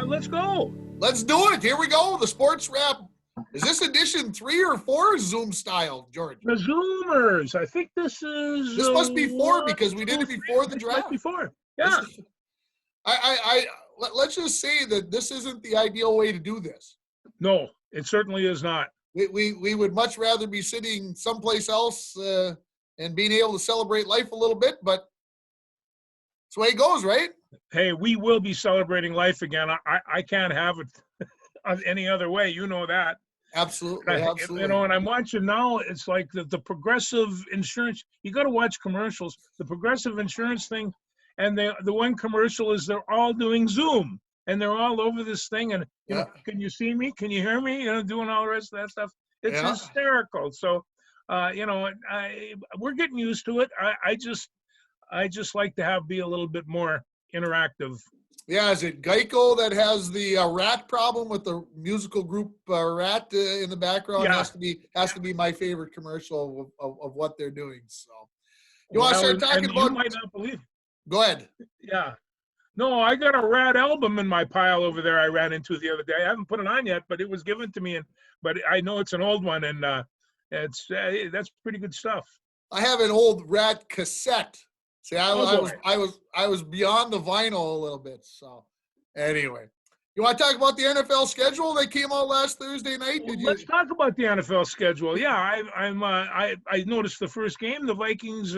Let's go. Let's do it. Here we go. The sports wrap. Is this edition 3 or 4 Zoom style, George? The Zoomers. I think this is. This must be 4 because we did it before the draft. Before. Yeah. Let's just say that this isn't the ideal way to do this. No, it certainly is not. We would much rather be sitting someplace else and being able to celebrate life a little bit, but that's the way it goes, right? Hey, we will be celebrating life again. I can't have it any other way. You know that. Absolutely. You know, and I'm watching now, it's like the Progressive Insurance. You got to watch commercials. The Progressive Insurance thing, and the one commercial is they're all doing Zoom, and they're all over this thing. And, you know, can you see me? Can you hear me? You know, doing all the rest of that stuff. It's hysterical. So, you know, we're getting used to it. I just like to be a little bit more interactive. Yeah, is it Geico that has the rat problem with the musical group Rat in the background? Yeah. Has to be my favorite commercial of what they're doing. So, you want to start talking about? You might not believe it. Go ahead. Yeah. No, I got a Rat album in my pile over there. I ran into the other day. I haven't put it on yet, but it was given to me, but I know it's an old one, and that's pretty good stuff. I have an old Rat cassette. See, I was beyond the vinyl a little bit. So, anyway, you want to talk about the NFL schedule that came out last Thursday night? Let's talk about the NFL schedule. Yeah, I noticed the first game. The Vikings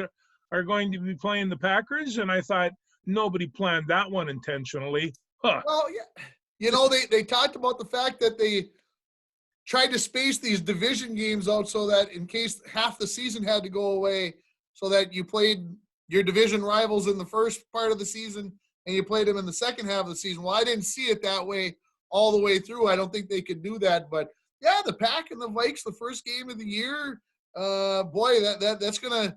are going to be playing the Packers, and I thought nobody planned that one intentionally. Huh. Well, yeah, you know they talked about the fact that they tried to space these division games out so that in case half the season had to go away, so that you played your division rivals in the first part of the season and you played them in the second half of the season. Well, I didn't see it that way all the way through. I don't think they could do that. But, yeah, the Pack and the Vikes, the first game of the year, boy, that's gonna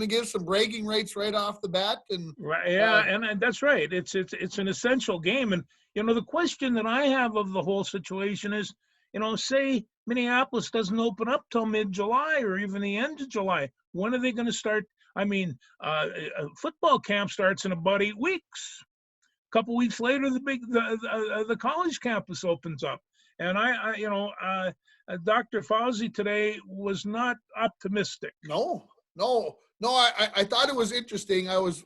give some bragging rights right off the bat. And right, yeah, and that's right. It's an essential game. And, you know, the question that I have of the whole situation is, you know, say Minneapolis doesn't open up till mid-July or even the end of July. When are they going to start? I mean, football camp starts in about 8 weeks. A couple weeks later, the college campus opens up. And Dr. Fauci today was not optimistic. No. I thought it was interesting. I was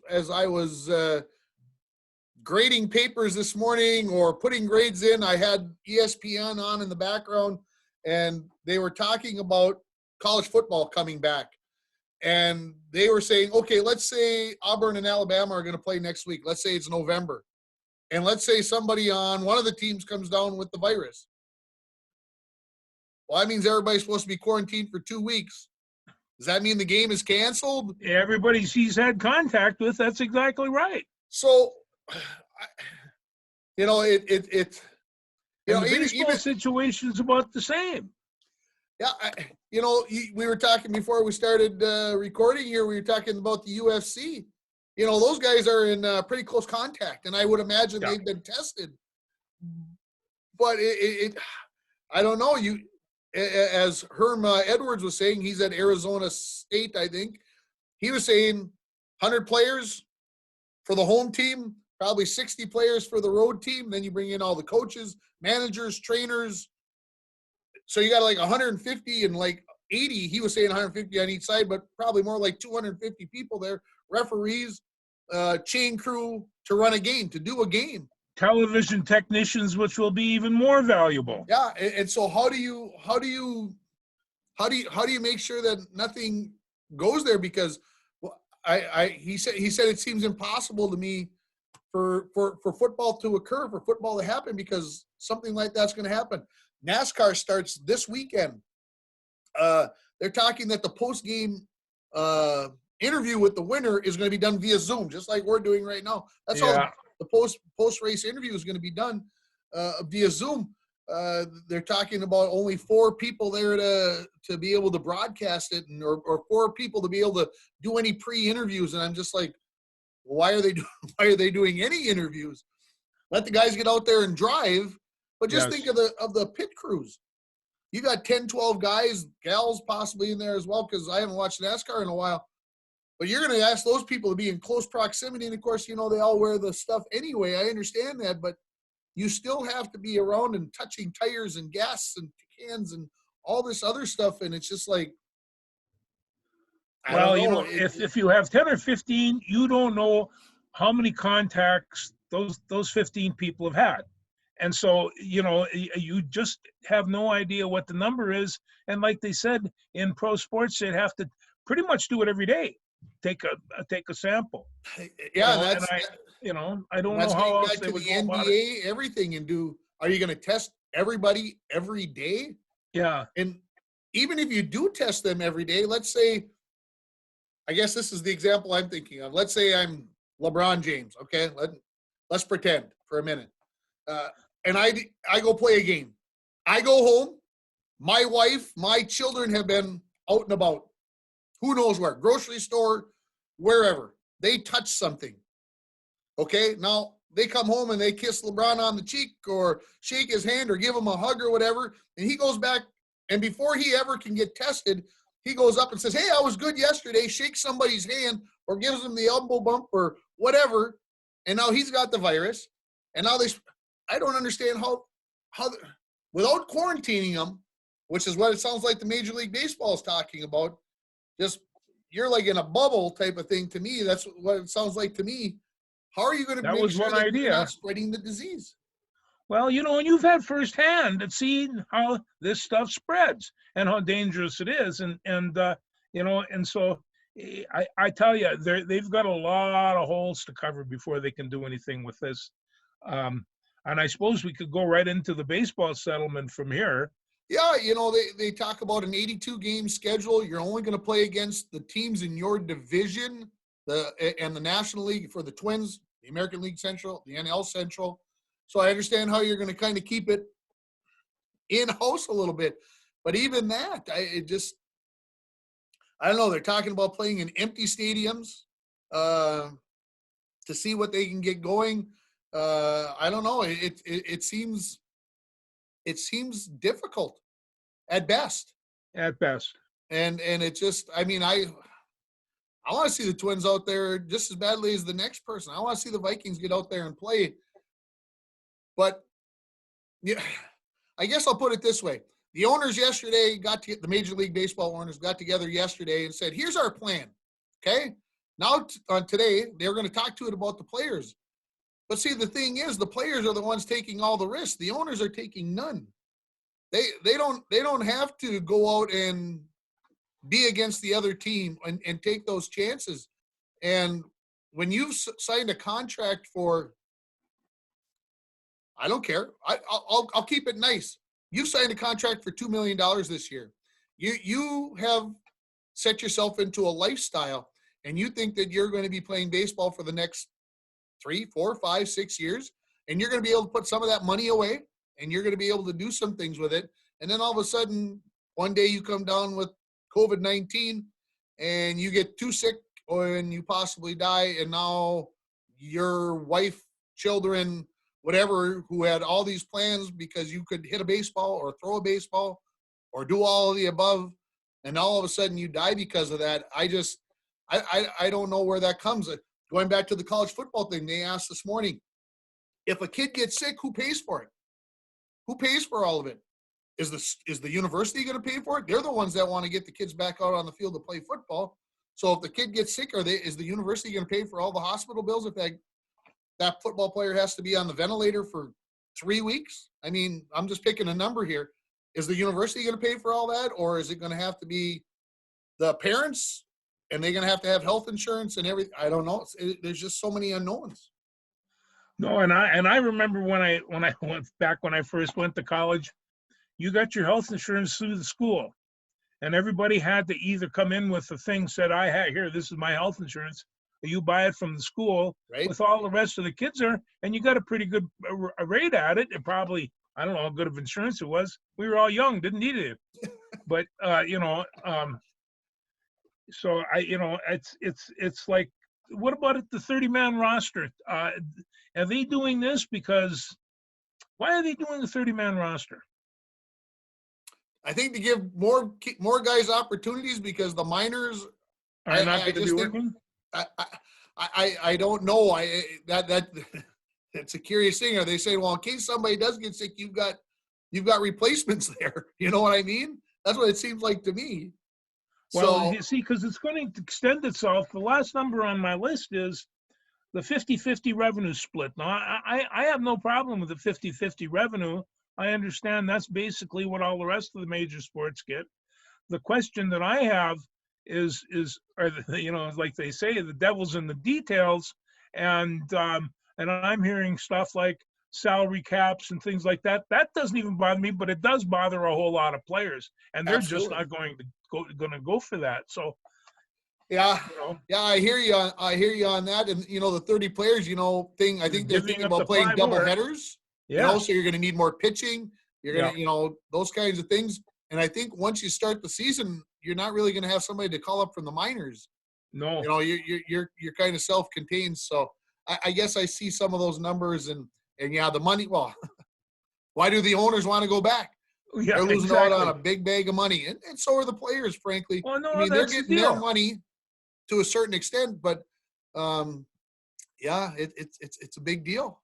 grading papers this morning or putting grades in. I had ESPN on in the background, and they were talking about college football coming back. And they were saying, okay, let's say Auburn and Alabama are going to play next week. Let's say it's November. And let's say somebody on one of the teams comes down with the virus. Well, that means everybody's supposed to be quarantined for 2 weeks. Does that mean the game is canceled? Everybody he's had contact with, that's exactly right. So, you know, the baseball situation's about the same. Yeah, we were talking before we started recording here. We were talking about the UFC. You know, those guys are in pretty close contact, and I would imagine they've been tested. But I don't know. As Herm Edwards was saying, he's at Arizona State, I think. He was saying 100 players for the home team, probably 60 players for the road team. Then you bring in all the coaches, managers, trainers. So you got like 150 and like 80. He was saying 150 on each side, but probably more like 250 people there, referees, chain crew to run a game, to do a game. Television technicians, which will be even more valuable. Yeah, and so how do you make sure that nothing goes there? Because he said it seems impossible to me for football to occur, for football to happen, because something like that's going to happen. NASCAR starts this weekend. They're talking that the post-game interview with the winner is going to be done via Zoom, just like we're doing right now. That's all. The post-race interview is going to be done via Zoom. They're talking about only 4 people there to be able to broadcast it, or 4 people to be able to do any pre-interviews. And I'm just like, why are they doing any interviews? Let the guys get out there and drive. But just think of the pit crews. You got 10, 12 guys, gals possibly in there as well, because I haven't watched NASCAR in a while. But you're going to ask those people to be in close proximity. And, of course, you know, they all wear the stuff anyway. I understand that. But you still have to be around and touching tires and gas and cans and all this other stuff. And it's just like, I Well, don't know. if you have 10 or 15, you don't know how many contacts those 15 people have had. And so, you just have no idea what the number is. And like they said in pro sports, they'd have to pretty much do it every day. Take a sample. Yeah, And I don't know that's how getting else back they to would the go about it. NBA, everything, and are you going to test everybody every day? Yeah. And even if you do test them every day, let's say, I guess this is the example I'm thinking of. Let's say I'm LeBron James. Okay. Let's pretend for a minute. And I go play a game. I go home. My wife, my children have been out and about. Who knows where? Grocery store, wherever. They touch something. Okay. Now they come home and they kiss LeBron on the cheek or shake his hand or give him a hug or whatever. And he goes back, and before he ever can get tested, he goes up and says, hey, I was good yesterday, shakes somebody's hand or gives them the elbow bump or whatever. And now he's got the virus. And now I don't understand how without quarantining them, which is what it sounds like the Major League Baseball is talking about, just you're like in a bubble type of thing to me. That's what it sounds like to me. How are you going to That make was sure one that you're idea. not spreading the disease? Well, and you've had firsthand seen how this stuff spreads and how dangerous it is. And so I tell you, they've got a lot of holes to cover before they can do anything with this. And I suppose we could go right into the baseball settlement from here. Yeah, they talk about an 82-game schedule. You're only going to play against the teams in your division, and the National League for the Twins, the American League Central, the NL Central. So I understand how you're going to kind of keep it in-house a little bit. But even that, I don't know. They're talking about playing in empty stadiums to see what they can get going. I don't know. It seems difficult at best. At best. And it just, I want to see the Twins out there just as badly as the next person. I want to see the Vikings get out there and play. But yeah, I guess I'll put it this way. The owners yesterday the Major League Baseball owners got together yesterday and said, here's our plan. Okay. Now on today, they're going to talk to it about the players. But see, the thing is, the players are the ones taking all the risks. The owners are taking none. They don't have to go out and be against the other team and take those chances. And when you've signed a contract for, I don't care. I'll keep it nice. You signed a contract for $2 million this year. You have set yourself into a lifestyle, and you think that you're going to be playing baseball for the next 3, 4, 5, 6 years, and you're going to be able to put some of that money away, and you're going to be able to do some things with it. And then all of a sudden, one day you come down with COVID-19 and you get too sick and you possibly die. And now your wife, children, whatever, who had all these plans because you could hit a baseball or throw a baseball or do all of the above, and all of a sudden you die because of that. I don't know where that comes. Going back to the college football thing, they asked this morning, if a kid gets sick, who pays for it? Who pays for all of it? Is the university going to pay for it? They're the ones that want to get the kids back out on the field to play football. So if the kid gets sick, is the university going to pay for all the hospital bills if that football player has to be on the ventilator for 3 weeks? I mean, I'm just picking a number here. Is the university going to pay for all that, or is it going to have to be the parents, and they're going to have health insurance and everything? I don't know. There's just so many unknowns. No, and I remember when I went back when I first went to college, you got your health insurance through the school, and everybody had to either come in with the thing said, this is my health insurance, or you buy it from the school, right? With all the rest of the kids there, and you got a pretty good rate at it. It probably, I don't know how good of insurance it was. We were all young, didn't need it, but so it's like, what about the 30-man roster? Are they doing this because? Why are they doing the 30-man roster? I think to give more guys opportunities because the minors are not going to be working. I don't know. it's a curious thing. Are they saying, well, in case somebody does get sick, you've got replacements there? You know what I mean? That's what it seems like to me. Well, So you see, because it's going to extend itself. The last number on my list is the 50-50 revenue split. Now, I have no problem with the 50-50 revenue. I understand that's basically what all the rest of the major sports get. The question that I have is like they say, the devil's in the details, and I'm hearing stuff like salary caps and things like that. That doesn't even bother me, but it does bother a whole lot of players, and they're just absolutely. not going to go for that. So Yeah. you know, Yeah, I hear you on that. And the 30 players, thing, I think they're divvying thinking up the about playing pie double more. headers, Yeah, so you're going to need more pitching. You're yeah. going to, those kinds of things. And I think once you start the season, you're not really going to have somebody to call up from the minors. No. You're kind of self-contained. So I guess I see some of those numbers and yeah, the money. Well, why do the owners want to go back? Yeah, They're losing out on exactly. a big bag of money, and so are the players. Frankly, Well, I no, mean, they're that's the getting their deal. money to a certain extent, but yeah, it's a big deal.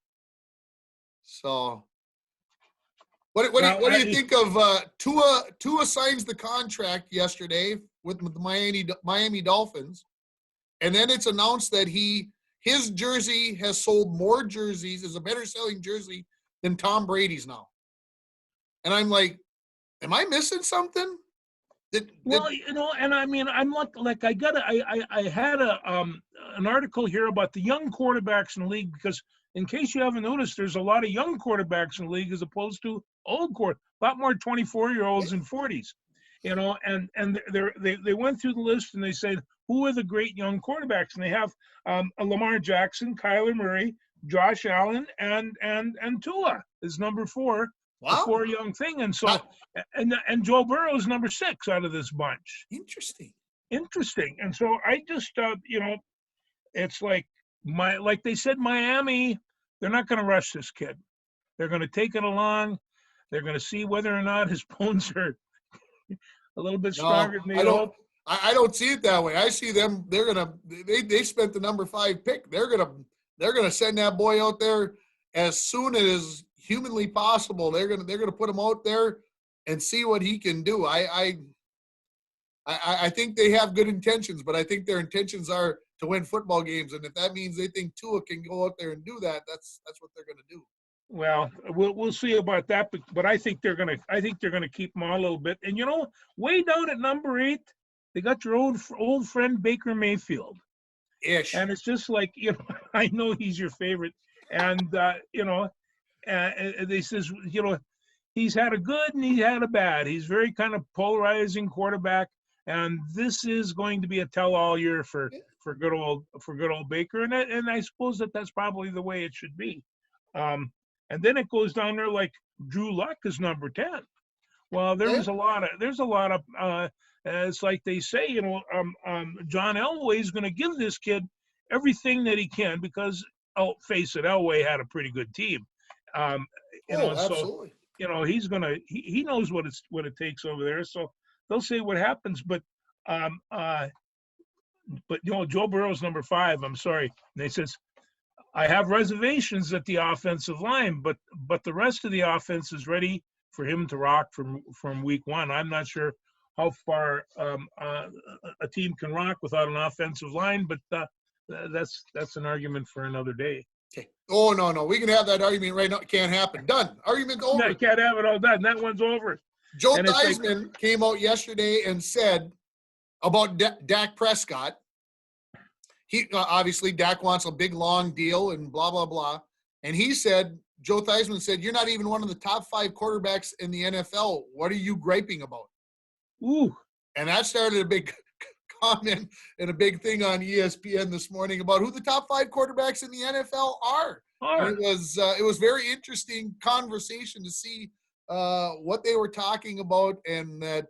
So, what Well, do you think of Tua? Tua signs the contract yesterday with the Miami Dolphins, and then it's announced that his jersey has sold more jerseys, is a better selling jersey than Tom Brady's now. And I'm like, am I missing something? Well, and I mean, I'm like I had an article here about the young quarterbacks in the league, because in case you haven't noticed, there's a lot of young quarterbacks in the league as opposed to old a lot more 24-year-olds and 40s, and they went through the list and they said, who are the great young quarterbacks? And they have Lamar Jackson, Kyler Murray, Josh Allen, and Tua is number 4, the Wow, 4 young thing. And so, not and Joe Burrow is number 6 out of this bunch. interesting. Interesting. And so I just, it's like they said, Miami, they're not going to rush this kid. They're going to take it along. They're going to see whether or not his bones are a little bit No, stronger than I they don't. hope. I don't see it that way. I see them. They spent the number 5 pick. They're gonna send that boy out there as soon as humanly possible. They're gonna put him out there and see what he can do. I think they have good intentions, but I think their intentions are to win football games. And if that means they think Tua can go out there and do that, that's what they're gonna do. Well, we'll see about that, but I think they're gonna keep him on a little bit. And way down at number 8, they got your old friend Baker Mayfield, Ish. and it's just like I know he's your favorite, and they says he's had a good and he had a bad. He's very kind of polarizing quarterback, and this is going to be a tell-all year for good old Baker, and I suppose that's probably the way it should be. And then it goes down there like Drew Luck is number 10. Well, there's a lot of it's like they say, John Elway is going to give this kid everything that he can, because face it, Elway had a pretty good team. So Absolutely. he knows what it takes over there. So they'll see what happens. But Joe Burrow's number 5. I'm sorry. And they says, I have reservations at the offensive line, but the rest of the offense is ready for him to rock from week 1. I'm not sure how far a team can rock without an offensive line, but that's an argument for another day. Okay. Oh no, we can have that argument right now. It can't happen. Done. Argument over. No, you can't have it all done. That one's over. Joe Theismann came out yesterday and said about Dak Prescott. He obviously Dak wants a big long deal and blah blah blah. And he said, Joe Theismann said, "You're not even one of the top 5 quarterbacks in the NFL. What are you griping about?" Ooh. And that started a big comment and a big thing on ESPN this morning about who the top 5 quarterbacks in the NFL are. And it was very interesting conversation to see what they were talking about, and that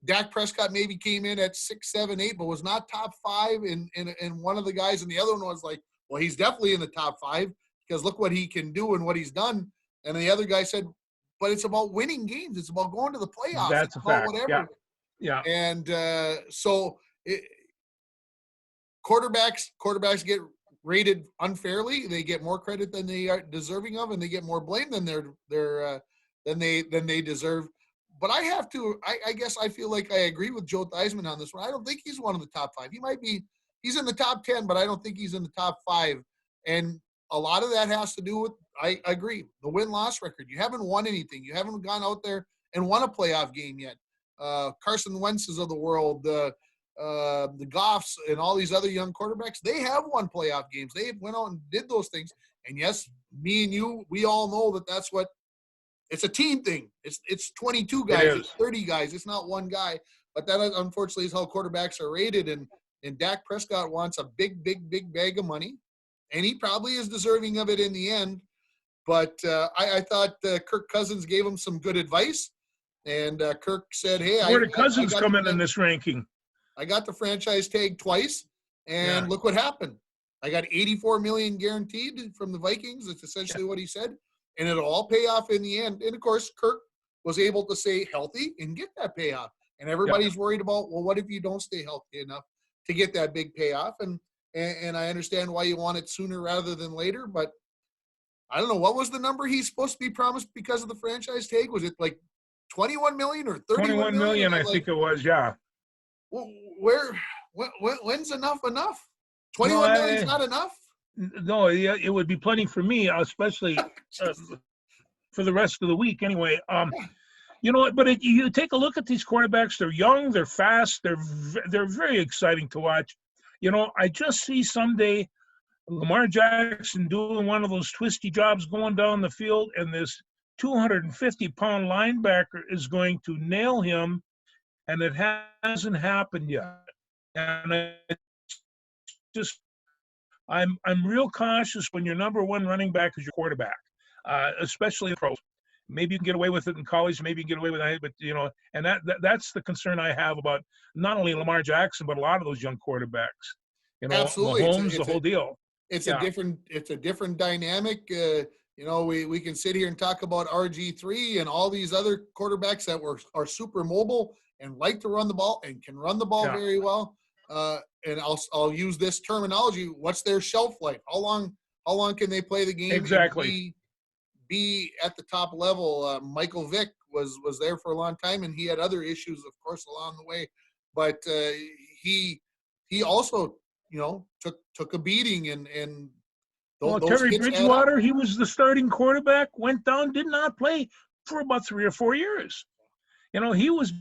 Dak Prescott maybe came in at 6, 7, 8, but was not top 5 in one of the guys, and the other one was like, well, he's definitely in the top 5 because look what he can do and what he's done. And the other guy said, but it's about winning games. It's about going to the playoffs. That's it's a about fact. whatever. Yeah. And so quarterbacks get rated unfairly. They get more credit than they are deserving of, and they get more blame than than they deserve. But I guess I feel like I agree with Joe Theismann on this one. I don't think he's one of the top 5. He's in the top 10, but I don't think he's in the top 5. And a lot of that has to do with, I agree, the win-loss record. You haven't won anything. You haven't gone out there and won a playoff game yet. Carson Wentz's of the world, the Goffs and all these other young quarterbacks, they have won playoff games. They went out and did those things. And yes, me and you, we all know that's what it's a team thing. It's 22 guys, it's 30 guys. It's not one guy. But that unfortunately is how quarterbacks are rated. And Dak Prescott wants a big bag of money, and he probably is deserving of it in the end. But I thought Kirk Cousins gave him some good advice, and Kirk said, "Hey, where did Cousins come in this ranking? I got the franchise tag twice, and look what happened. I got $84 million guaranteed from the Vikings. That's essentially what he said, and it'll all pay off in the end." And of course, Kirk was able to stay healthy and get that payoff. And everybody's worried about, well, what if you don't stay healthy enough to get that big payoff? And I understand why you want it sooner rather than later, but I don't know, what was the number he's supposed to be promised because of the franchise tag? Was it like 21 million or 31 21 million? I think it was, yeah. Well, when's enough? 21 million is not enough? No, it would be plenty for me, especially for the rest of the week anyway. You know, but you take a look at these quarterbacks. They're young, they're fast, they're very exciting to watch. You know, I just see someday Lamar Jackson doing one of those twisty jobs going down the field, and this 250-pound linebacker is going to nail him, and it hasn't happened yet. And I'm real cautious when your number one running back is your quarterback, especially in pros. Maybe you can get away with it in college. Maybe you can get away with it, but you know, and that's the concern I have about not only Lamar Jackson but a lot of those young quarterbacks. You know, absolutely, Mahomes, the whole deal. It's a different dynamic. You know, we can sit here and talk about RG3 and all these other quarterbacks that are super mobile and like to run the ball and can run the ball very well. And I'll use this terminology. What's their shelf life? How long can they play the game? Exactly. Be at the top level. Michael Vick was there for a long time, and he had other issues, of course, along the way. But he also, you know, took a beating, and well, Terry Bridgewater, he was the starting quarterback, went down, did not play for about 3 or 4 years. You know, he was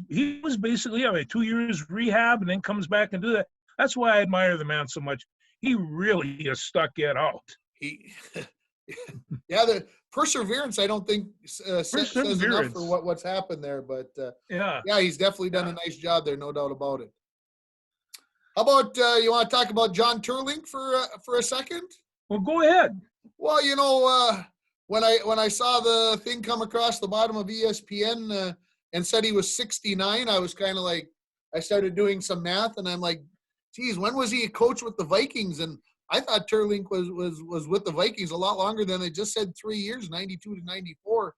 basically 2 years rehab and then comes back and do that. That's why I admire the man so much. He really has stuck it out. The perseverance, I don't think says enough for what's happened there. But he's definitely done a nice job there, no doubt about it. How about you want to talk about John Turlink for a second? Well, go ahead. Well, you know, when I saw the thing come across the bottom of ESPN and said he was 69, I was kind of like, I started doing some math, and I'm like, geez, when was he a coach with the Vikings? And I thought Turlink was with the Vikings a lot longer than they just said 3 years, 92 to 94.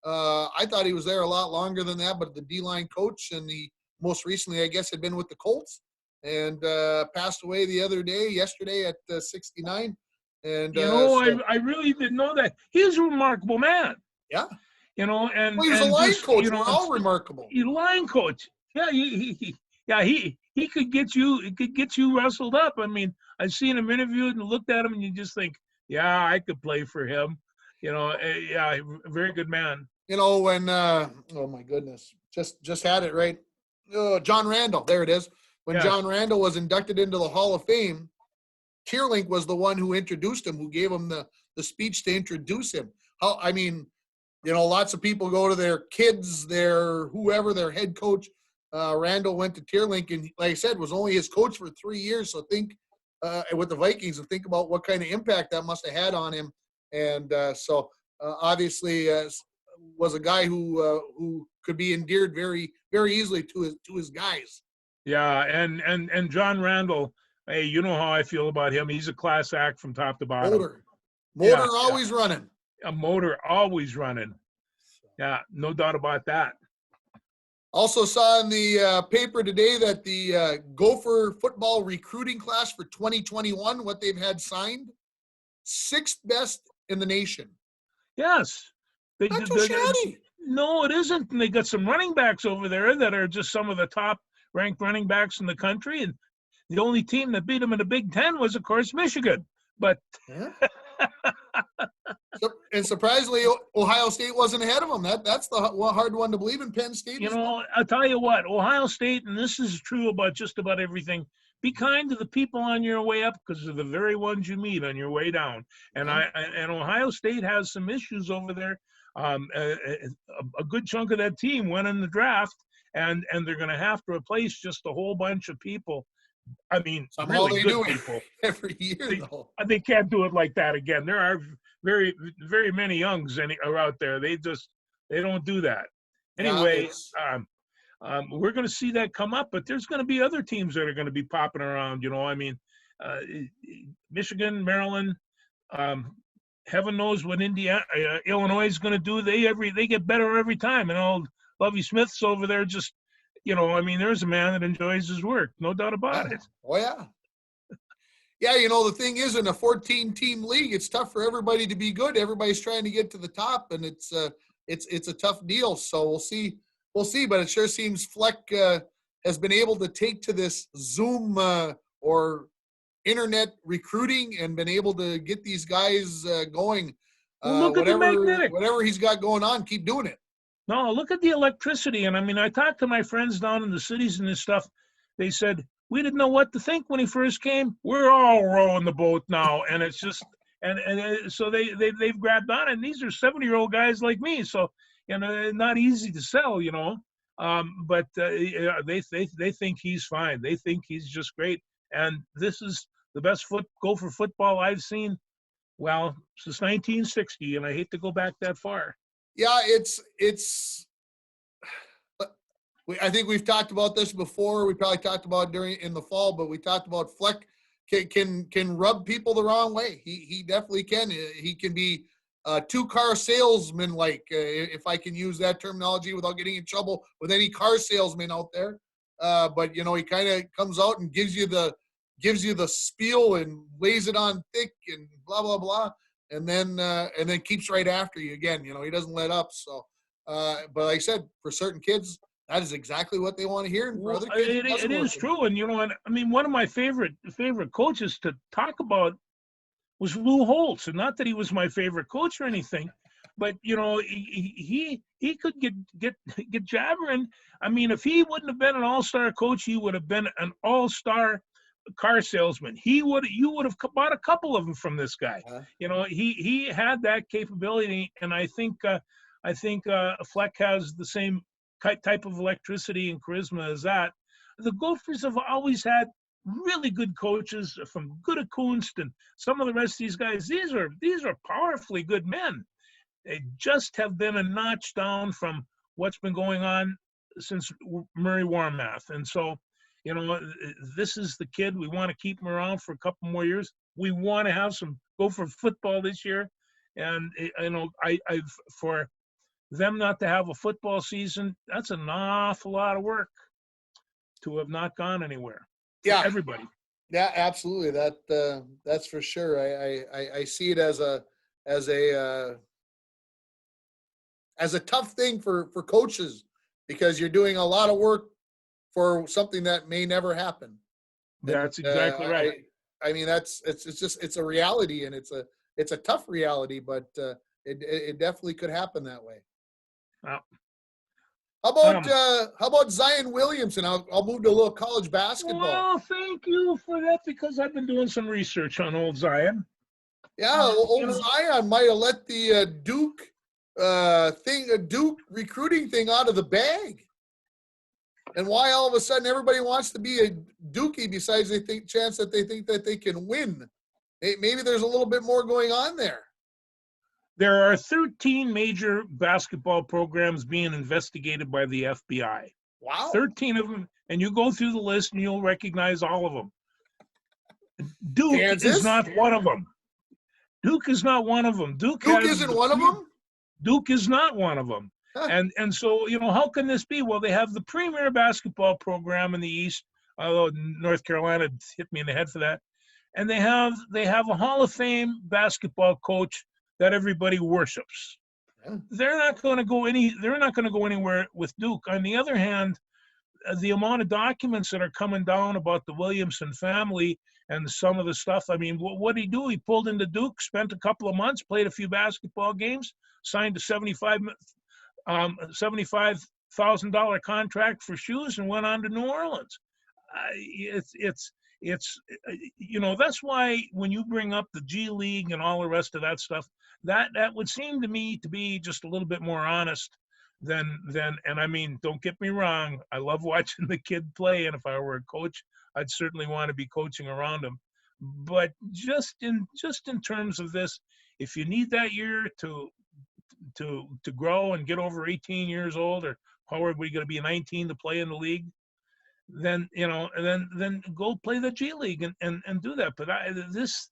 I thought he was there a lot longer than that, but the D-line coach, and the most recently, I guess, had been with the Colts, and passed away yesterday at 69. And you know, I really didn't know that. He's a remarkable man. Yeah. You know, and he was a line coach. You know, we're all remarkable. He's a line coach. Yeah, he could get you wrestled up. I mean, I've seen him interviewed and looked at him, and you just think, yeah, I could play for him. You know, very good man. You know, when oh my goodness, just had it right. John Randall, there it is. When John Randall was inducted into the Hall of Fame, Tierlink was the one who introduced him, who gave him the speech to introduce him. I mean, you know, lots of people go to their kids, their head coach. Randall went to Tierlink, and like I said, was only his coach for 3 years. So think with the Vikings, and think about what kind of impact that must have had on him. And so obviously was a guy who could be endeared very, very easily to his guys. Yeah, and John Randall, hey, you know how I feel about him. He's a class act from top to bottom. Motor always running. A motor always running. Yeah, no doubt about that. Also saw in the paper today that the Gopher football recruiting class for 2021, what they've had signed, 6th best in the nation. Yes. Not too shabby. No, it isn't. And they got some running backs over there that are just some of the top ranked running backs in the country. And the only team that beat them in the Big Ten was, of course, Michigan. But yeah. And surprisingly, Ohio State wasn't ahead of them. That's the hard one to believe in. Penn State. You know, I'll tell you what, Ohio State, and this is true about just about everything, be kind to the people on your way up because they're the very ones you meet on your way down. And and Ohio State has some issues over there. A good chunk of that team went in the draft, and they're going to have to replace just a whole bunch of people. I mean, somehow really good people. Every year, though. They can't do it like that again. There are very, very many youngs are out there. They don't do that. Anyway, we're going to see that come up, but there's going to be other teams that are going to be popping around. You know, I mean, Michigan, Maryland, heaven knows what Illinois is going to do. They get better every time. And old Lovie Smith's over there just, you know, I mean, there's a man that enjoys his work, no doubt about it. Oh, yeah. Yeah, you know, the thing is, in a 14-team league, it's tough for everybody to be good. Everybody's trying to get to the top, and it's a tough deal. So we'll see. But it sure seems Fleck has been able to take to this Zoom or internet recruiting and been able to get these guys going. Look at the magnetic. Whatever he's got going on, keep doing it. No, look at the electricity. And I mean, I talked to my friends down in the cities and this stuff. They said, we didn't know what to think when he first came. We're all rowing the boat now. And it's just, and so they've grabbed on. And these are 70-year-old guys like me. So, you know, not easy to sell, you know. But they think he's fine. They think he's just great. And this is the best Gopher football I've seen, well, since 1960. And I hate to go back that far. Yeah, it's. I think we've talked about this before. We probably talked about it in the fall, but we talked about Fleck can rub people the wrong way. He definitely can. He can be two-car salesman, like if I can use that terminology without getting in trouble with any car salesman out there. But you know, he kind of comes out and gives you the spiel and lays it on thick and blah blah blah. And then keeps right after you again. You know, he doesn't let up. So, but like I said, for certain kids, that is exactly what they want to hear. And for other kids, it is true. And you know, I mean, one of my favorite coaches to talk about was Lou Holtz, and not that he was my favorite coach or anything, but you know, he could get jabbering. I mean, if he wouldn't have been an all-star coach, he would have been an all-star car salesman. You would have bought a couple of them from this guy. You know, he had that capability, and I think Fleck has the same type of electricity and charisma as that. The Gophers have always had really good coaches, from Gutekunst and some of the rest of these guys. These are powerfully good men. They just have been a notch down from what's been going on since Murray Warmath, and so. You know, this is the kid. We want to keep him around for a couple more years. We want to have some Gopher football this year. And, you know, for them not to have a football season, that's an awful lot of work to have not gone anywhere. Yeah. Everybody. Yeah, absolutely. That's for sure. I see it as a tough thing for coaches, because you're doing a lot of work for something that may never happen. That's exactly right. I mean, it's a reality, and it's a tough reality, but it definitely could happen that way. Wow. How about Zion Williamson? I'll move to a little college basketball. Well, thank you for that, because I've been doing some research on old Zion. Yeah, Zion might have let the Duke recruiting thing out of the bag. And why all of a sudden everybody wants to be a Dookie besides they think that they can win? Maybe there's a little bit more going on there. There are 13 major basketball programs being investigated by the FBI. Wow. 13 of them. And you go through the list and you'll recognize all of them. Duke is not one of them. Duke is not one of them. Duke isn't one of them? Duke is not one of them. And so, how can this be? Well, they have the premier basketball program in the East, although North Carolina hit me in the head for that. And they have a Hall of Fame basketball coach that everybody worships. Yeah. They're not going to go anywhere with Duke. On the other hand, the amount of documents that are coming down about the Williamson family and some of the stuff. I mean, what did he do? He pulled into Duke, spent a couple of months, played a few basketball games, signed a $75,000 contract for shoes, and went on to New Orleans. It's that's why when you bring up the G League and all the rest of that stuff, that would seem to me to be just a little bit more honest than and I mean, don't get me wrong, I love watching the kid play, and if I were a coach, I'd certainly want to be coaching around him. But just in terms of this, if you need that year to grow and get over 18 years old, or how are we going to be 19 to play in the league, then then go play the G League and do that. But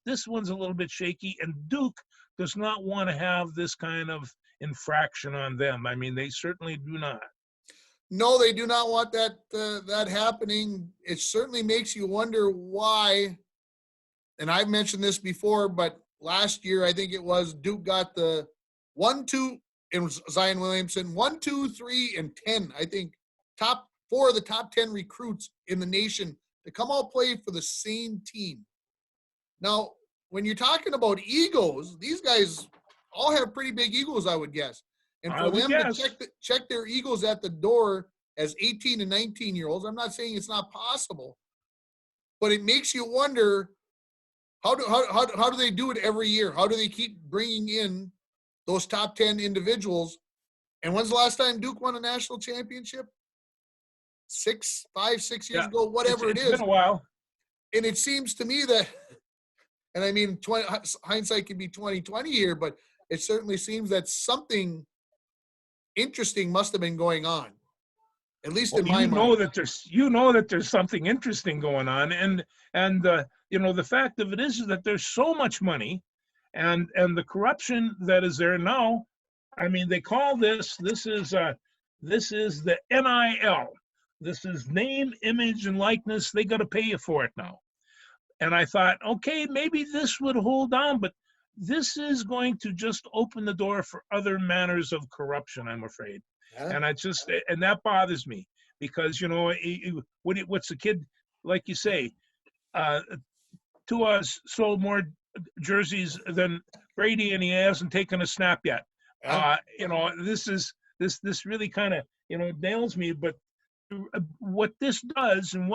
this one's a little bit shaky, and Duke does not want to have this kind of infraction on them. I mean, they certainly do not. No, they do not want that happening. It certainly makes you wonder why. And I've mentioned this before, but last year I think it was Duke got the 1, 2, and Zion Williamson 1, 2, 3, and 10. I think top 4 of the top 10 recruits in the nation to come all play for the same team. Now, when you're talking about egos, these guys all have pretty big egos, I would guess. And for them to check their egos at the door as 18 and 19-year-olds, I'm not saying it's not possible, but it makes you wonder, how do they do it every year? How do they keep bringing in those top 10 individuals? And when's the last time Duke won a national championship? 6 years ago, whatever it is. It's been a while. And it seems to me that, and I mean, hindsight can be 20/20 here, but it certainly seems that something interesting must have been going on, at least in my mind. That there's something interesting going on, and the fact of it is that there's so much money, and the corruption that is there now. I mean, they call this is the NIL. This is name, image, and likeness. They got to pay you for it now. And I thought, okay, maybe this would hold on, but this is going to just open the door for other manners of corruption, I'm afraid. Yeah. And that bothers me, because, what's the kid, like you say, Tua's sold more jerseys than Brady, and he hasn't taken a snap yet. Yeah. This really kind of, nails me, but what this does, and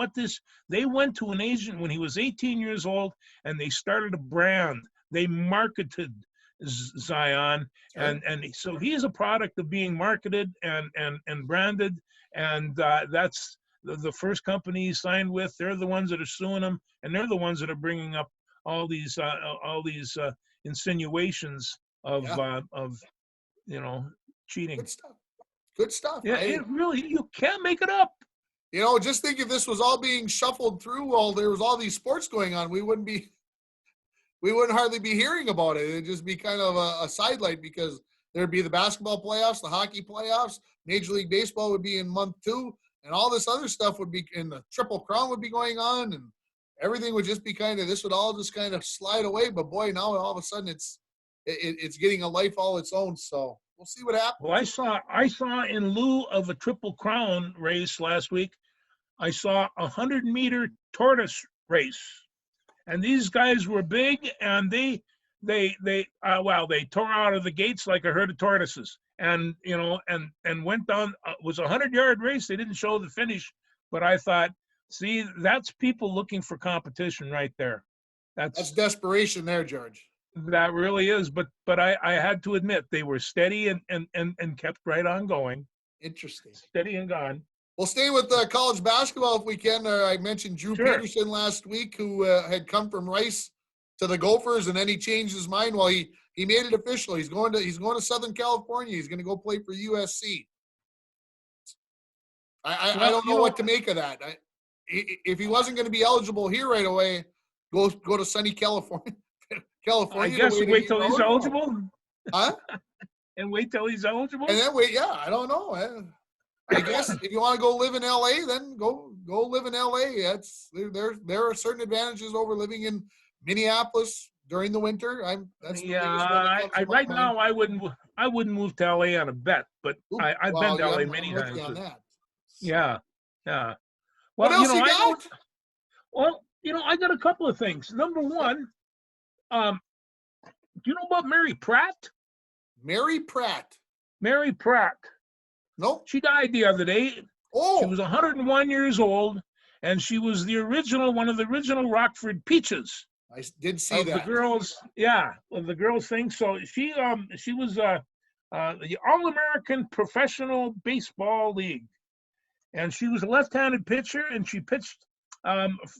they went to an agent when he was 18 years old, and they started a brand. They marketed Zion, and so he is a product of being marketed and branded, and that's the first company he signed with. They're the ones that are suing him, and they're the ones that are bringing up all these insinuations of cheating. Good stuff. Yeah, it really, you can't make it up. Just think, if this was all being shuffled through while there was all these sports going on, we wouldn't hardly be hearing about it. It'd just be kind of a sidelight, because there'd be the basketball playoffs, the hockey playoffs, Major League Baseball would be in month 2, and all this other stuff would be, and the Triple Crown would be going on, and everything would just be this would all just kind of slide away. But boy, now all of a sudden it's getting a life all its own. So we'll see what happens. Well, I saw in lieu of a Triple Crown race last week, I saw a 100-meter tortoise race, and these guys were big, and they tore out of the gates like a herd of tortoises, and went down. It was a 100-yard race. They didn't show the finish, but I thought, see, that's people looking for competition right there. That's desperation there, George. That really is, but I had to admit, they were steady and kept right on going. Interesting. Steady and gone. We'll stay with college basketball if we can. I mentioned Drew Peterson last week, who had come from Rice to the Gophers, and then he changed his mind. Well, he made it official. He's going to Southern California. He's going to go play for USC. I don't know what to make of that. If he wasn't going to be eligible here right away, go to sunny California. I guess wait till he's eligible. Huh? and wait till he's eligible? And then wait, yeah, I don't know. I guess if you want to go live in LA, then go live in LA. There are certain advantages over living in Minneapolis during the winter. That's the biggest one that comes to my right mind. now I wouldn't move to LA on a bet, but Ooh, I've well, been to LA I'm many with times. you on that. Yeah, yeah. What Well, else you I know. got? Well, I got a couple of things. Number one, do you know about Mary Pratt? Mary Pratt. Mary Pratt. Nope. She died the other day. Oh, She was 101 years old, and she was one of the original Rockford Peaches. I did see that. The girls thing. So she was the All-American Professional Baseball League, and she was a left-handed pitcher, and she pitched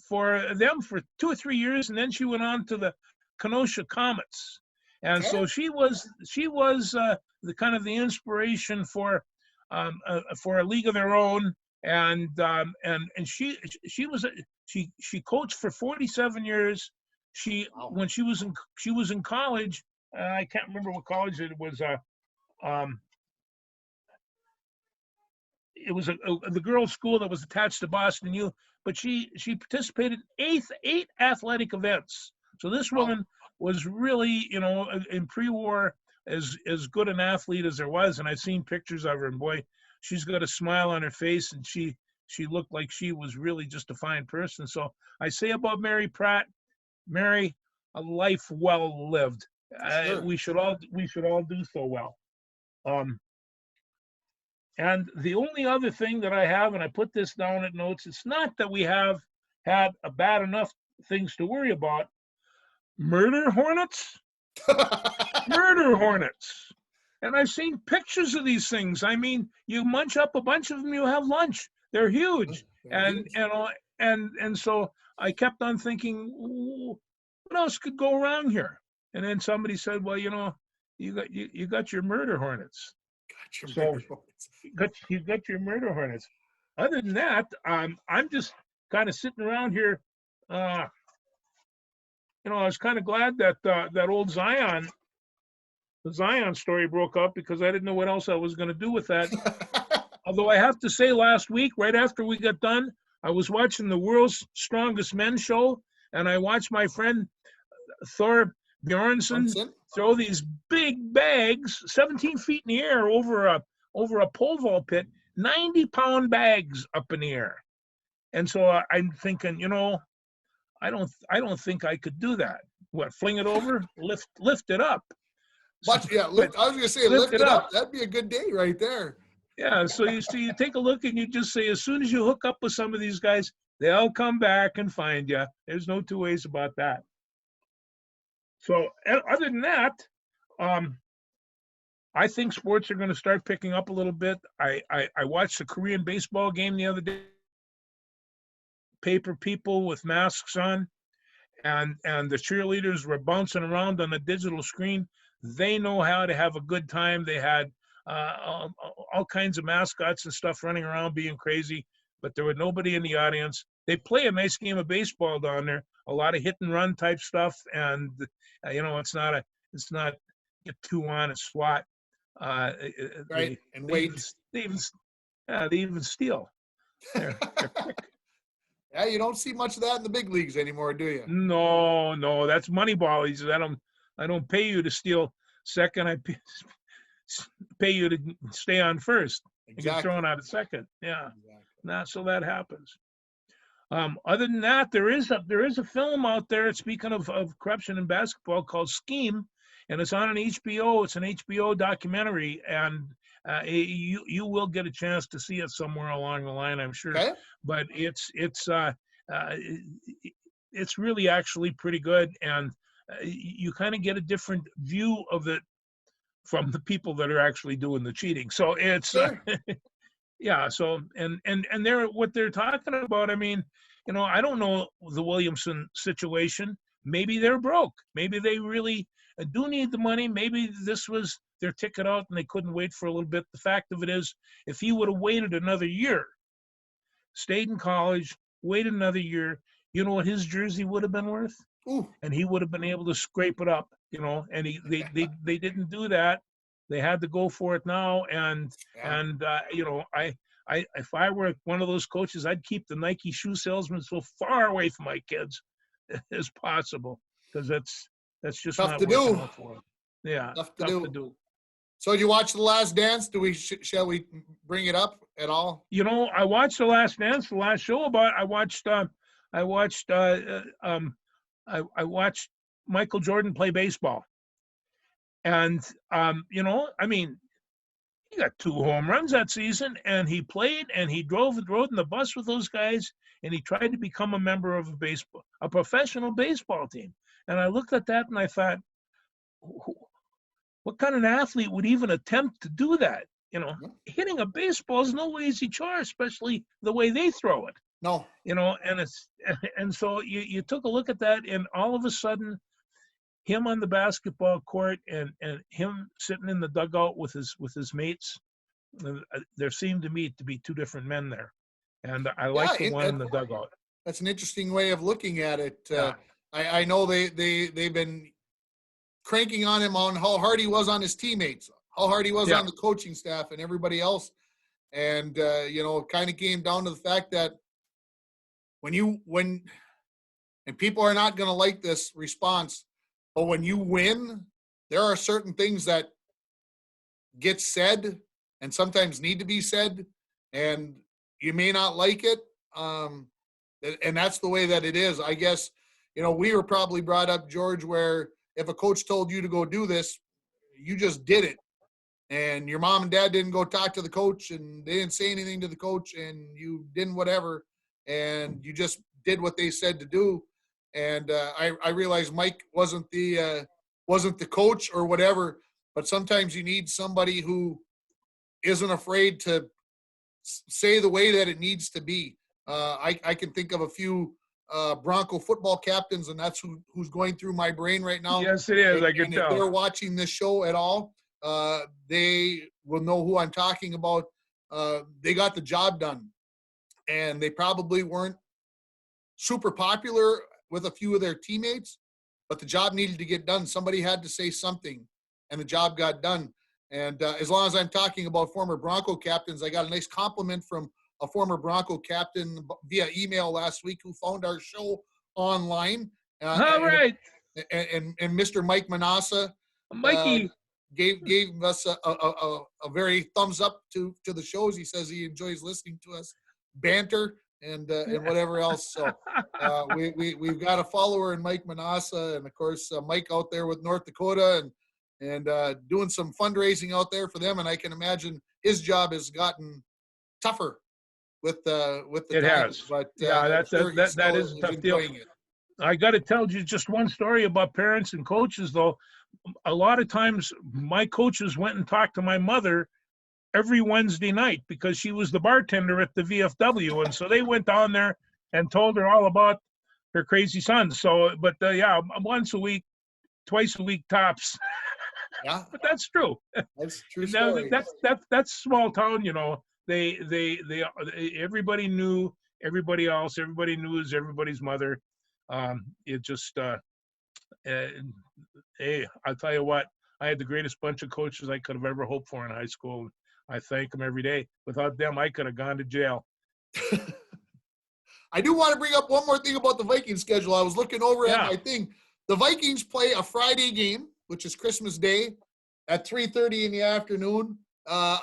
for them for 2 or 3 years, and then she went on to the Kenosha Comets, and so she was the kind of the inspiration for a league of their own, and she coached for 47 years. When she was in college, I can't remember what college it was. It was the girls' school that was attached to Boston U, but she participated in eight athletic events. So this woman was really, in pre-war, as good an athlete as there was. And I've seen pictures of her, and boy, she's got a smile on her face, and she looked like she was really just a fine person. So I say about Mary Pratt, Mary, a life well lived. Sure. We should all do so well. And the only other thing that I have, and I put this down at notes, it's not that we have had a bad enough things to worry about. Murder hornets? Murder hornets. And I've seen pictures of these things. I mean, you munch up a bunch of them, you have lunch. They're huge. And so I kept on thinking, what else could go wrong here? And then somebody said, well, you got your murder hornets. You got your murder hornets. Other than that, I'm just kind of sitting around here. I was kind of glad that that old the Zion story broke up, because I didn't know what else I was going to do with that. Although I have to say, last week, right after we got done, I was watching the World's Strongest Men show, and I watched my friend Thor Bjornsson throw these big bags 17 feet in the air over a pole vault pit, 90-pound bags up in the air. And so I'm thinking, I don't think I could do that. What, fling it over, lift it up? But yeah, I was going to say lift it up. That'd be a good day right there. Yeah, so you take a look and you just say, as soon as you hook up with some of these guys, they'll come back and find you. There's no two ways about that. So other than that, I think sports are going to start picking up a little bit. I watched the Korean baseball game the other day. Paper people with masks on, and the cheerleaders were bouncing around on the digital screen. They know how to have a good time. They had all kinds of mascots and stuff running around being crazy, but there was nobody in the audience. They play a nice game of baseball down there, a lot of hit and run type stuff, and it's not get two on and swat. Right, and wait. They even steal. They're quick. Yeah, you don't see much of that in the big leagues anymore, do you? No, that's Moneyball. He says, I don't pay you to steal second. I pay you to stay on first. Exactly. And get thrown out at second. Yeah, exactly. So that happens. Other than that, there is a film out there, speaking of corruption in basketball, called Scheme, and it's on an HBO. It's an HBO documentary, and you will get a chance to see it somewhere along the line, I'm sure. Okay. But it's really actually pretty good, and you kind of get a different view of it from the people that are actually doing the cheating. So it's sure. Yeah. So and what they're talking about. I mean, I don't know the Williamson situation. Maybe they're broke. Maybe they really do need the money. Maybe this was their ticket out and they couldn't wait for a little bit. The fact of it is, if he would have waited another year, stayed in college, waited another year, you know what his jersey would have been worth? Ooh. And he would have been able to scrape it up, and they didn't do that. They had to go for it now, and Yeah. you know, if I were one of those coaches, I'd keep the Nike shoe salesman so far away from my kids as possible, because that's just Tough not to working do. out for them. Yeah, Tough to tough to do. do. So did you watch The Last Dance? Shall we bring it up at all? You know, I watched The Last Dance, the last show about. I watched, I watched Michael Jordan play baseball, and you know, I mean, he got 2 home runs that season, and he played, and he rode in the bus with those guys, and he tried to become a member of a professional baseball team. And I looked at that and I thought, what kind of athlete would even attempt to do that? You know, Yeah. hitting a baseball is no easy chore, especially the way they throw it. No. You know, and so you took a look at that, and all of a sudden, him on the basketball court and him sitting in the dugout with his mates, there seemed to me to be two different men there, and I Yeah, like the one in the dugout. that's an interesting way of looking at it. Yeah. I know they've been cranking on him on how hard he was on his teammates, how hard he was Yeah. on the coaching staff and everybody else. And, you know, it kind of came down to the fact that and people are not going to like this response, but when you win, there are certain things that get said and sometimes need to be said, and you may not like it. And that's the way that it is. I guess, you know, we were probably brought up, George, where if a coach told you to go do this, you just did it. And your mom and dad didn't go talk to the coach, and they didn't say anything to the coach, and you didn't whatever, and you just did what they said to do. And I realized Mike wasn't the coach or whatever, but sometimes you need somebody who isn't afraid to say the way that it needs to be. I can think of a few Bronco football captains, and that's who's going through my brain right now. Yes, it is. I can And if tell. they're watching this show at all, they will know who I'm talking about. They got the job done, and they probably weren't super popular with a few of their teammates, but the job needed to get done. Somebody had to say something, and the job got done. And as long as I'm talking about former Bronco captains, I got a nice compliment from a former Bronco captain via email last week who found our show online. All right, And Mr. Mike Manassa Mikey. gave us a very thumbs up to the shows. He says he enjoys listening to us banter and whatever else. So we've got a follower in Mike Manassa, and of course Mike out there with North Dakota and doing some fundraising out there for them. And I can imagine his job has gotten tougher with the It times. has. But Yeah, that is a tough deal. It. I got to tell you just one story about parents and coaches, though. A lot of times, my coaches went and talked to my mother every Wednesday night because she was the bartender at the VFW, and so they went down there and told her all about her crazy sons. So, but yeah, once a week, twice a week tops. Yeah, but that's true. That's true story. That's small town, you know. They everybody knew everybody else. Everybody knew everybody's mother. It just hey, I'll tell you what. I had the greatest bunch of coaches I could have ever hoped for in high school. I thank them every day. Without them, I could have gone to jail. I do want to bring up one more thing about the Vikings schedule. I was looking over at my thing. The Vikings play a Friday game, which is Christmas Day, at 3:30 in the afternoon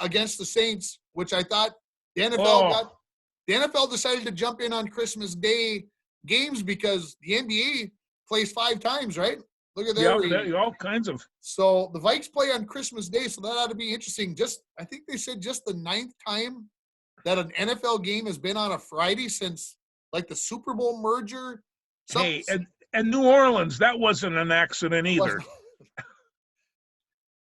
against the Saints, which I thought the NFL decided to jump in on Christmas Day games because the NBA plays 5 times, right? Look at that. All kinds of. So the Vikes play on Christmas Day, so that ought to be interesting. I think they said just the 9th time that an NFL game has been on a Friday since like the Super Bowl merger. Hey, and New Orleans, that wasn't an accident either.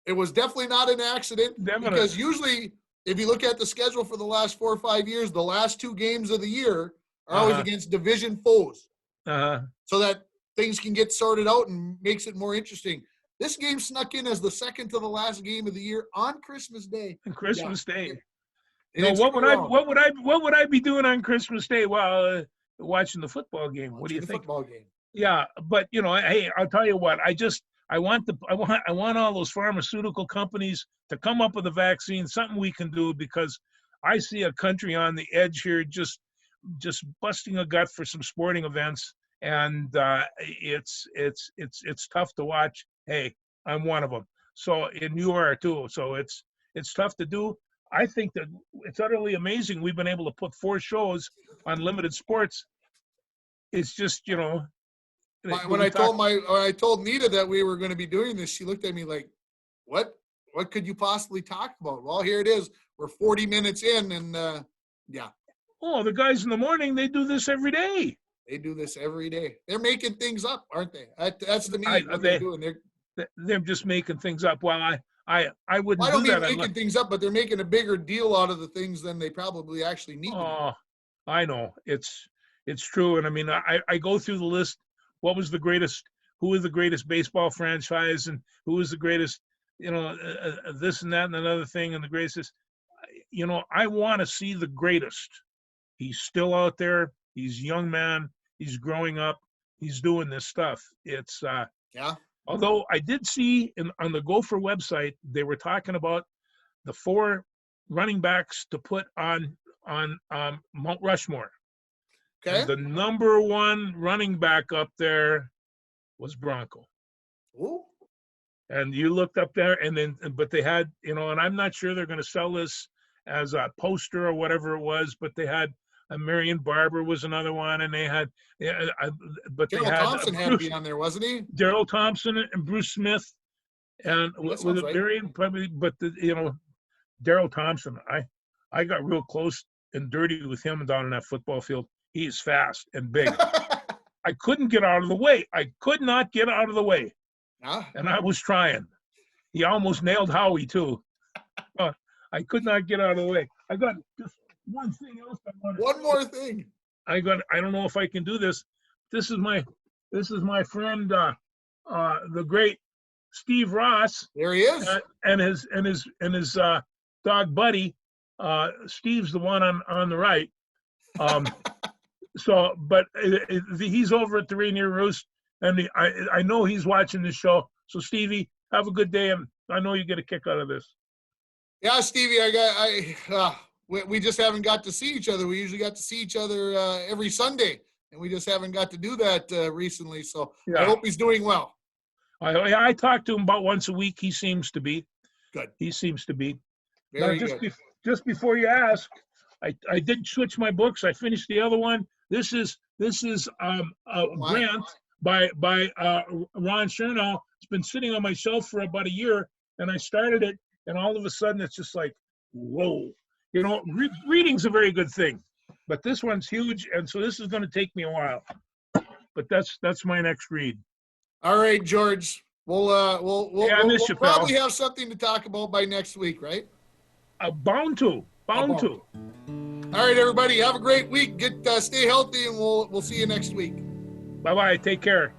It was definitely not an accident because usually if you look at the schedule for the last 4 or 5 years, the last 2 games of the year are always against division foes. So that things can get sorted out and makes it more interesting. This game snuck in as the second to the last game of the year on Christmas Day. On Christmas Day. You know, what would I be doing on Christmas Day while watching the football game? What do you think? Football game. Yeah, but you know, hey, I'll tell you what. I want all those pharmaceutical companies to come up with a vaccine, something we can do, because I see a country on the edge here, just busting a gut for some sporting events, and it's tough to watch. Hey, I'm one of them. So, and you are too. So it's tough to do. I think that it's utterly amazing we've been able to put 4 shows on limited sports. It's just, When I told Nita that we were going to be doing this, she looked at me like, "What? What could you possibly talk about?" Well, here it is. We're 40 minutes in, and yeah. Oh, the guys in the morning, they do this every day. They do this every day. They're making things up, aren't they? That's the meaning what they're doing. They're just making things up. Well, I wouldn't I don't do mean that. making things up, but they're making a bigger deal out of the things than they probably actually need. Oh, I know. It's true. And I mean, I go through the list. What was the greatest? Who was the greatest baseball franchise, and who was the greatest? This and that and another thing, and the greatest. I want to see the greatest. He's still out there. He's a young man. He's growing up. He's doing this stuff. It's yeah. Although I did see on the Gopher website, they were talking about the 4 running backs to put on Mount Rushmore. Okay. And the number 1 running back up there was Bronco. Ooh. And you looked up there, but they had, and I'm not sure they're going to sell this as a poster or whatever it was, but they had Marion Barber was another one, and they had, but Daryl they had Thompson had to be on there, wasn't he? Daryl Thompson and Bruce Smith, and with right. Marion probably, but Daryl Thompson, I got real close and dirty with him down in that football field. He's fast and big. I couldn't get out of the way. I could not get out of the way. Yeah. And I was trying. He almost nailed Howie too. I could not get out of the way. I got just one thing else I want to One more thing. I don't know if I can do this. This is my friend, the great Steve Ross. There he is. And his dog Buddy. Steve's the one on the right. But he's over at the Rainier Roost, and I know he's watching this show. So Stevie, have a good day, and I know you get a kick out of this. Yeah, Stevie, we just haven't got to see each other. We usually got to see each other every Sunday, and we just haven't got to do that recently. So yeah. I hope he's doing well. I talk to him about once a week. He seems to be. Good. He seems to be. Very now, good. Just before you ask, I did switch my books. I finished the other one. This is a grant by Ron Chernow. It's been sitting on my shelf for about a year, and I started it, and all of a sudden it's just like, whoa. Reading's a very good thing, but this one's huge, and so this is going to take me a while. But that's my next read. All right, George. We'll probably have something to talk about by next week, right? Bound to. All right, everybody. Have a great week. Stay healthy, and we'll see you next week. Bye-bye. Take care.